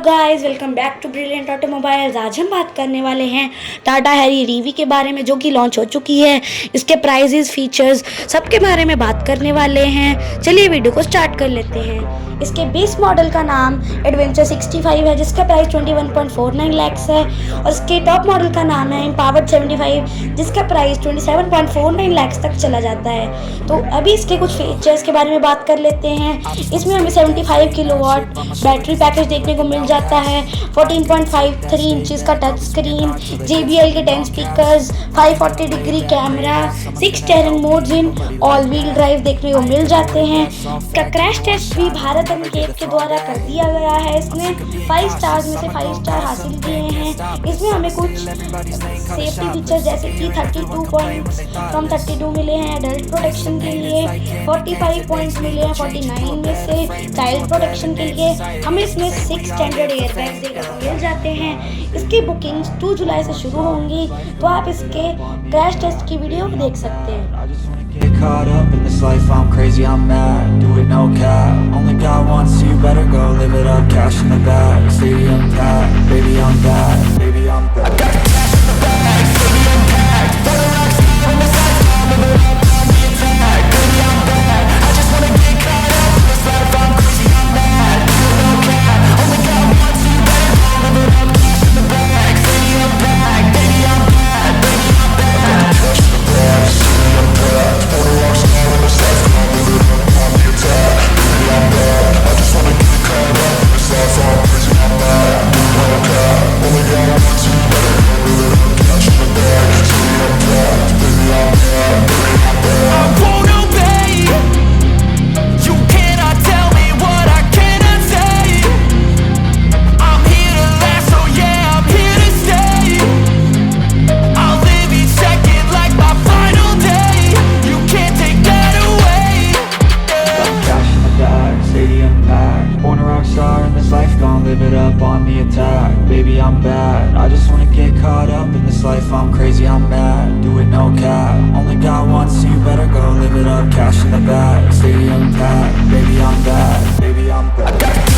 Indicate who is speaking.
Speaker 1: Guys, welcome back to Brilliant Automobiles. आज हम बात करने वाले हैं टाटा हैरियर ईवी के बारे में, जो कि लॉन्च हो चुकी है। इसके प्राइजेस, फीचर्स सबके बारे में बात करने वाले हैं। चलिए वीडियो को स्टार्ट कर लेते हैं। इसके बेस मॉडल का नाम एडवेंचर 65 है, जिसका प्राइस 21.49 लाख है। और इसके टॉप मॉडल का नाम है एम्पावर्ड 75, जिसका प्राइस 27.49 लाख तक चला जाता है। तो अभी इसके कुछ फीचर्स के बारे में बात कर लेते हैं। इसमें हमें 75 किलोवाट बैटरी पैकेज देखने को मिल जाता है, 14.53 इंचेस का टच स्क्रीन, JBL के 10 speakers, 540 degree camera, 6 steering modes in all wheel drive देखने को मिल जाते हैं। इसका क्रैश टेस्ट भी भारत केप के द्वारा कर दिया गया है। इसने 5 स्टार्स में से 5 स्टार हासिल किए हैं। इसमें हमें कुछ सेफ्टी फीचर्स जैसे कि 32 पॉइंट्स फ्रॉम 32 मिले हैं एडल्ट प्रोटेक्शन के लिए, 45 पॉइंट्स मिले हैं 49 में से चाइल्ड प्रोटेक्शन के लिए। हमें इसमें 6 स्टैंडर्ड एयरबैग्स देखने को मिल जाते हैं। इसकी बुकिंग्स 2 जुलाई से शुरू होंगी, तो आप इसके क्रैश टेस्ट की वीडियो देख सकते हैं।
Speaker 2: Get caught up in this life, I'm crazy, I'm mad, do it no cap, only got one, so you better go live it up, cash in the bag, stadium packed, baby I'm bad, baby I'm bad. I got cash in the bag, stadium packed, better rock on the side, live it up, on the attack, baby I'm bad, I just wanna get caught up in this life, I'm crazy, I'm mad, do it no cap, only got one, so you better go live it up, cash in the bag, stadium packed, baby I'm bad, baby I'm bad. I got cash in the bag, stadium packed. Live it up on the attack, baby I'm bad, I just wanna get caught up in this life, I'm crazy, I'm mad, do it no cap, only got one, so you better go live it up, cash in the bag, stadium packed, baby I'm bad, baby I'm bad.